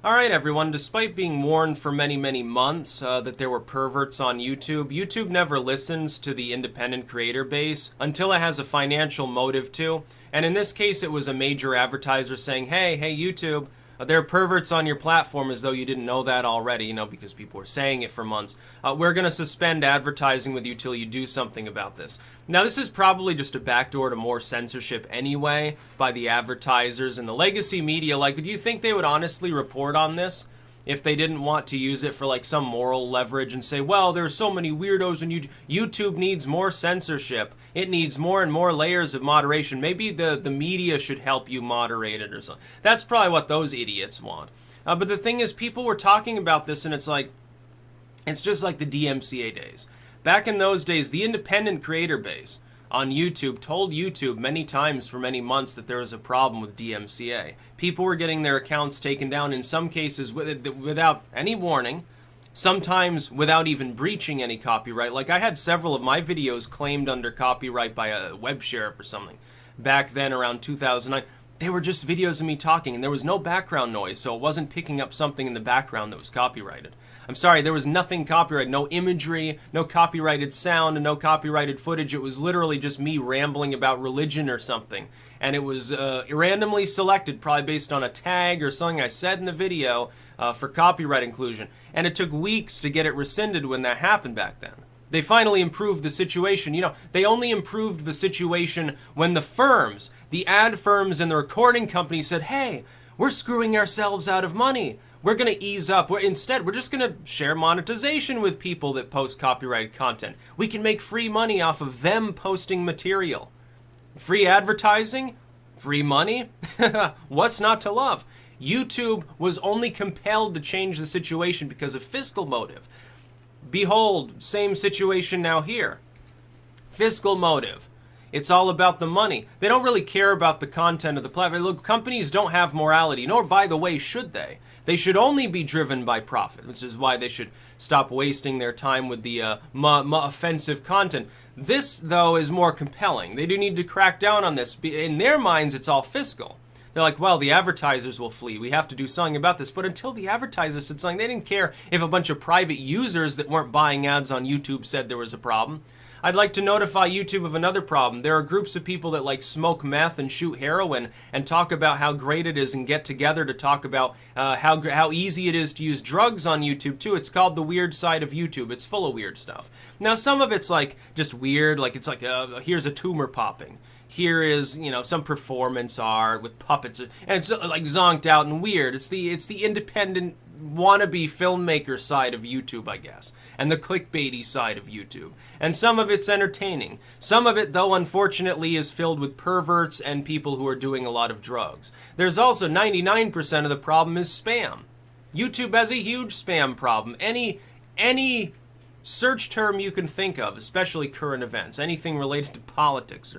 Alright everyone, despite being warned for many months that there were perverts on YouTube, YouTube never listens to the independent creator base until it has a financial motive to. And in this case it was a major advertiser saying, hey YouTube, there are perverts on your platform, as though you didn't know that already, because people were saying it for months. We're going to suspend advertising with you till you do something about this. Now, this is probably just a backdoor to more censorship anyway by the advertisers and the legacy media. Like, do you think they would honestly report on this if they didn't want to use it for like some moral leverage and say, well, there's so many weirdos and YouTube needs more censorship. It needs more and more layers of moderation. Maybe the media should help you moderate it or something. That's probably what those idiots want. But the thing is, people were talking about this and it's just like the DMCA days. Back in those days, the independent creator base on YouTube told YouTube many times for many months that there was a problem with DMCA. People were getting their accounts taken down, in some cases without any warning, sometimes without even breaching any copyright. Like, I had several of my videos claimed under copyright by a web sheriff or something back then around 2009. They were just videos of me talking and there was no background noise, so it wasn't picking up something in the background that was copyrighted. I'm sorry, there was nothing copyrighted, no imagery, no copyrighted sound, and no copyrighted footage. It was literally just me rambling about religion or something. And it was randomly selected, probably based on a tag or something I said in the video for copyright inclusion. And it took weeks to get it rescinded when that happened back then. They finally improved the situation. They only improved the situation when the firms, the ad firms and the recording companies said, hey, we're screwing ourselves out of money. We're going to ease up. Instead, we're just going to share monetization with people that post copyrighted content. We can make free money off of them posting material. Free advertising? Free money? What's not to love? YouTube was only compelled to change the situation because of fiscal motive. Behold, same situation now here. Fiscal motive. It's all about the money. They don't really care about the content of the platform. Look, companies don't have morality, nor, by the way, should they. They should only be driven by profit, which is why they should stop wasting their time with the offensive content. This, though, is more compelling. They do need to crack down on this. In their minds, it's all fiscal. They're like, well, the advertisers will flee. We have to do something about this. But until the advertisers said something, they didn't care if a bunch of private users that weren't buying ads on YouTube said there was a problem. I'd like to notify YouTube of another problem. There are groups of people that like smoke meth and shoot heroin and talk about how great it is and get together to talk about how easy it is to use drugs on YouTube too. It's called the weird side of YouTube. It's full of weird stuff. Now some of it's like just weird, like it's like here's a tumor popping. Here is, some performance art with puppets, and it's like zonked out and weird. It's the independent wannabe filmmaker side of YouTube, I guess, and the clickbaity side of YouTube. And some of it's entertaining. Some of it, though, unfortunately, is filled with perverts and people who are doing a lot of drugs. There's also 99% of the problem is spam. YouTube has a huge spam problem. Any search term you can think of, especially current events, anything related to politics,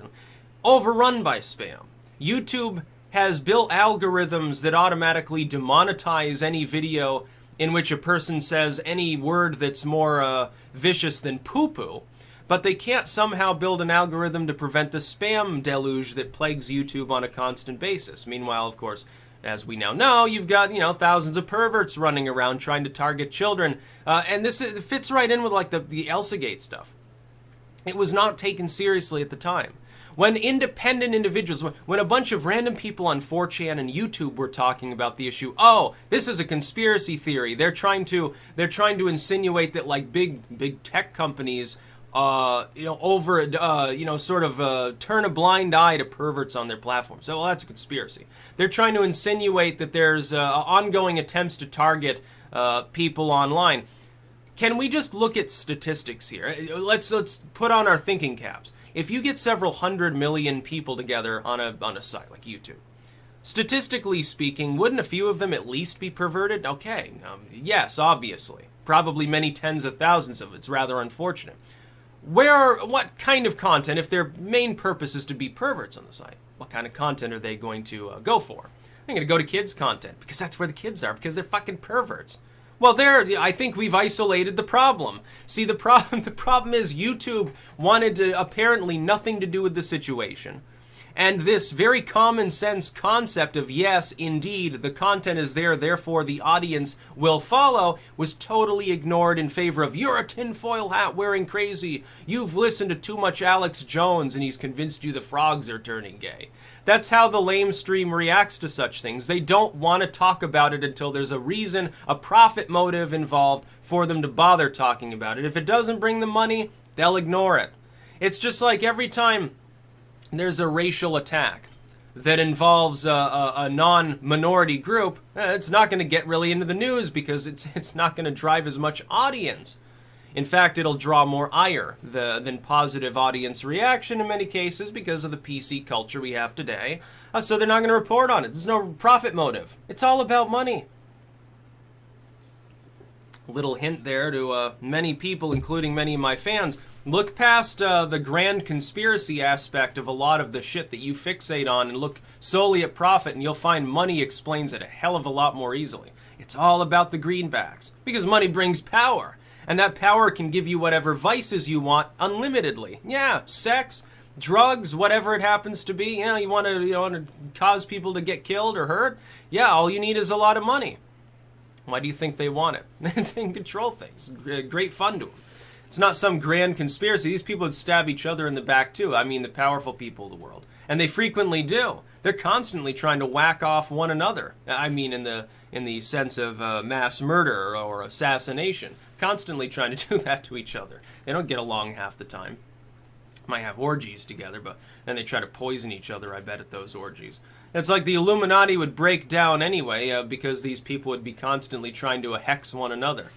overrun by spam. YouTube has built algorithms that automatically demonetize any video in which a person says any word that's more vicious than poo-poo, but they can't somehow build an algorithm to prevent the spam deluge that plagues YouTube on a constant basis. Meanwhile, of course, as we now know, you've got, thousands of perverts running around trying to target children, and this fits right in with like the ElsaGate stuff. It was not taken seriously at the time. When independent individuals, when a bunch of random people on 4chan and YouTube were talking about the issue, oh, this is a conspiracy theory. They're trying to insinuate that like big tech companies, turn a blind eye to perverts on their platform. So, well, that's a conspiracy. They're trying to insinuate that there's ongoing attempts to target people online. Can we just look at statistics here? Let's put on our thinking caps. If you get several 100 million people together on a site like YouTube, statistically speaking, wouldn't a few of them at least be perverted? Okay, yes, obviously. Probably many tens of thousands of it. It's rather unfortunate. What kind of content, if their main purpose is to be perverts on the site, what kind of content are they going to go for? They're going to go to kids' content, because that's where the kids are, because they're fucking perverts. Well, I think we've isolated the problem. See, the problem is YouTube wanted apparently nothing to do with the situation. And this very common sense concept of, yes, indeed, the content is there, therefore the audience will follow, was totally ignored in favor of, you're a tinfoil hat wearing crazy, you've listened to too much Alex Jones and he's convinced you the frogs are turning gay. That's how the lamestream reacts to such things. They don't want to talk about it until there's a reason, a profit motive involved for them to bother talking about it. If it doesn't bring them money, they'll ignore it. It's just like every time there's a racial attack that involves a non-minority group, it's not going to get really into the news because it's not going to drive as much audience. In fact, it'll draw more ire than positive audience reaction in many cases because of the PC culture we have today. So they're not going to report on it. There's no profit motive. It's all about money. Little hint there to many people, including many of my fans. Look past the grand conspiracy aspect of a lot of the shit that you fixate on and look solely at profit, and you'll find money explains it a hell of a lot more easily. It's all about the greenbacks because money brings power, and that power can give you whatever vices you want unlimitedly. Yeah, sex, drugs, whatever it happens to be. Yeah, you want to cause people to get killed or hurt? Yeah, all you need is a lot of money. Why do you think they want it? They can control things. Great fun to them. It's not some grand conspiracy. These people would stab each other in the back too. I mean, the powerful people of the world. And they frequently do. They're constantly trying to whack off one another. I mean, in the sense of mass murder or assassination. Constantly trying to do that to each other. They don't get along half the time. Might have orgies together, but then they try to poison each other, I bet, at those orgies. It's like the Illuminati would break down anyway because these people would be constantly trying to hex one another.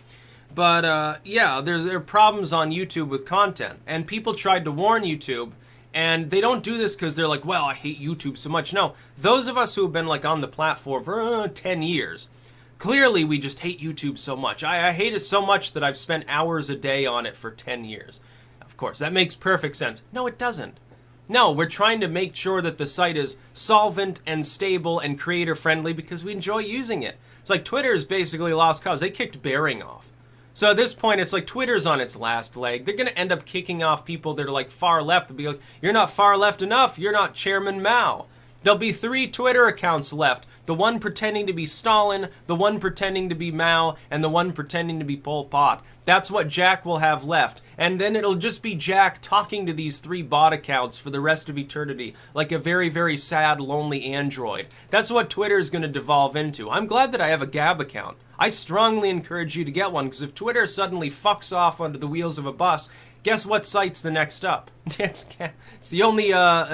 But yeah, there are problems on YouTube with content, and people tried to warn YouTube, and they don't do this because they're like, well, I hate YouTube so much. No, those of us who have been like on the platform for 10 years, clearly we just hate YouTube so much. I hate it so much that I've spent hours a day on it for 10 years. Of course, that makes perfect sense. No, it doesn't. No, we're trying to make sure that the site is solvent and stable and creator-friendly because we enjoy using it. It's like Twitter is basically a lost cause. They kicked Bering off. So at this point, it's like Twitter's on its last leg. They're going to end up kicking off people that are like far left. They'll be like, you're not far left enough. You're not Chairman Mao. There'll be 3 Twitter accounts left. The one pretending to be Stalin, the one pretending to be Mao, and the one pretending to be Pol Pot. That's what Jack will have left. And then it'll just be Jack talking to these 3 bot accounts for the rest of eternity, like a very, very sad, lonely android. That's what Twitter's going to devolve into. I'm glad that I have a Gab account. I strongly encourage you to get one, because if Twitter suddenly fucks off under the wheels of a bus, guess what site's the next up? It's the only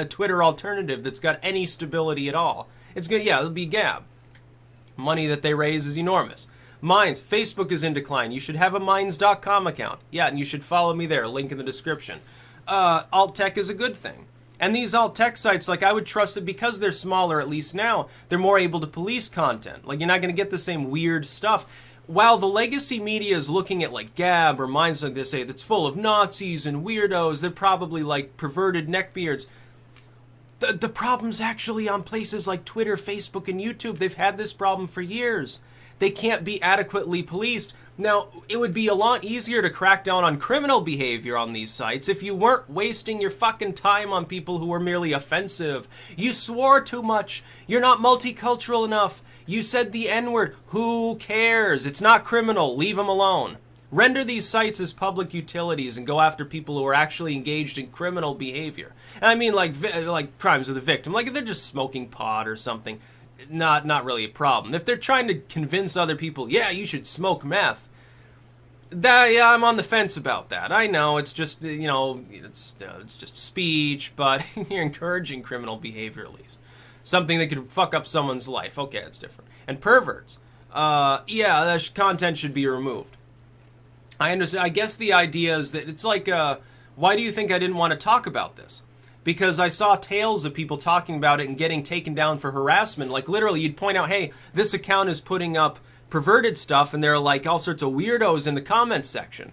Twitter alternative that's got any stability at all. It's good, yeah, it'll be Gab. Money that they raise is enormous. Minds, Facebook is in decline. You should have a Minds.com account. Yeah, and you should follow me there. Link in the description. Alt tech is a good thing. And these alt tech sites, like, I would trust that because they're smaller, at least now, they're more able to police content. Like, you're not going to get the same weird stuff. While the legacy media is looking at, like, Gab or Minds, like they say, that's full of Nazis and weirdos, they're probably, like, perverted neckbeards. The problem's actually on places like Twitter, Facebook, and YouTube. They've had this problem for years. They can't be adequately policed. Now, it would be a lot easier to crack down on criminal behavior on these sites if you weren't wasting your fucking time on people who were merely offensive. You swore too much. You're not multicultural enough. You said the N-word. Who cares? It's not criminal. Leave them alone. Render these sites as public utilities and go after people who are actually engaged in criminal behavior. And I mean like crimes of the victim. Like if they're just smoking pot or something, not really a problem. If they're trying to convince other people, yeah, you should smoke meth, yeah, I'm on the fence about that. I know it's just, it's just speech, but you're encouraging criminal behavior at least. Something that could fuck up someone's life. Okay, that's different. And perverts. Yeah, that content should be removed. I understand. I guess the idea is that it's like, why do you think I didn't want to talk about this? Because I saw tales of people talking about it and getting taken down for harassment. Like literally, you'd point out, hey, this account is putting up perverted stuff, and there are like all sorts of weirdos in the comments section.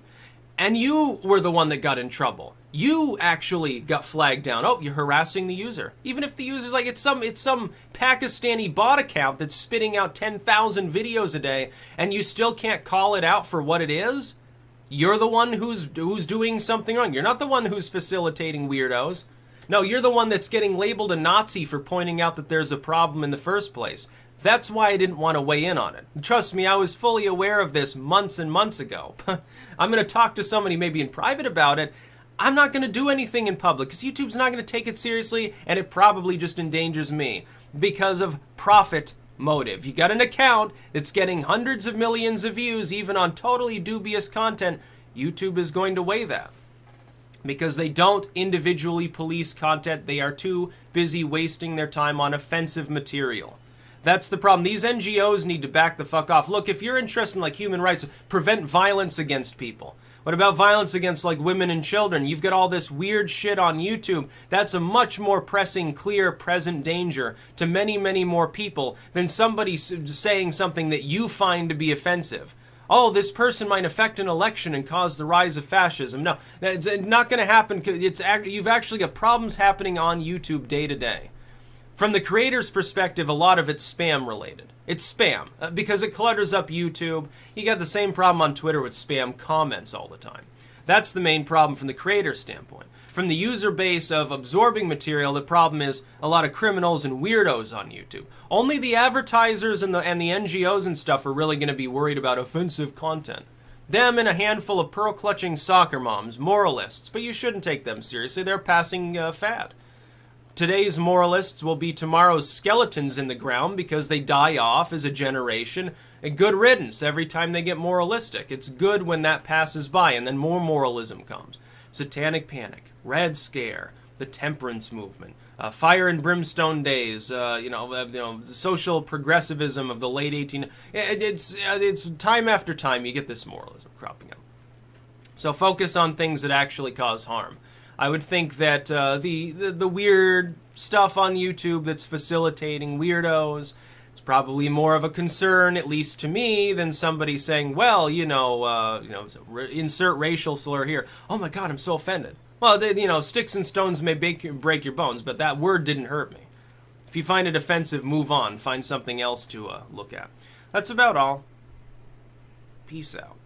And you were the one that got in trouble. You actually got flagged down. Oh, you're harassing the user. Even if the user's like, it's some Pakistani bot account that's spitting out 10,000 videos a day, and you still can't call it out for what it is. You're the one who's doing something wrong. You're not the one who's facilitating weirdos. No, you're the one that's getting labeled a Nazi for pointing out that there's a problem in the first place. That's why I didn't want to weigh in on it. Trust me, I was fully aware of this months and months ago. I'm going to talk to somebody maybe in private about it. I'm not going to do anything in public because YouTube's not going to take it seriously, and it probably just endangers me because of profit motive. You got an account that's getting hundreds of millions of views even on totally dubious content. YouTube is going to weigh that because they don't individually police content. They are too busy wasting their time on offensive material. That's the problem. These NGOs need to back the fuck off. Look, if you're interested in like human rights, prevent violence against people. What about violence against like women and children? You've got all this weird shit on YouTube. That's a much more pressing, clear, present danger to many, many more people than somebody saying something that you find to be offensive. Oh, this person might affect an election and cause the rise of fascism. No, it's not going to happen. You've actually got problems happening on YouTube day to day. From the creator's perspective, a lot of it's spam related. It's spam because it clutters up YouTube. You got the same problem on Twitter with spam comments all the time. That's the main problem from the creator standpoint. From the user base of absorbing material, the problem is a lot of criminals and weirdos on YouTube. Only the advertisers and the NGOs and stuff are really going to be worried about offensive content. Them and a handful of pearl-clutching soccer moms, moralists, but you shouldn't take them seriously. They're passing fad. Today's moralists will be tomorrow's skeletons in the ground because they die off as a generation. And good riddance every time they get moralistic. It's good when that passes by and then more moralism comes. Satanic Panic, Red Scare, the Temperance Movement, Fire and Brimstone Days, the social progressivism of the late 18... It's time after time you get this moralism cropping up. So focus on things that actually cause harm. I would think that the weird stuff on YouTube that's facilitating weirdos, it's probably more of a concern, at least to me, than somebody saying, well, insert racial slur here. Oh my God, I'm so offended. Well, sticks and stones may break your bones, but that word didn't hurt me. If you find it offensive, move on. Find something else to look at. That's about all. Peace out.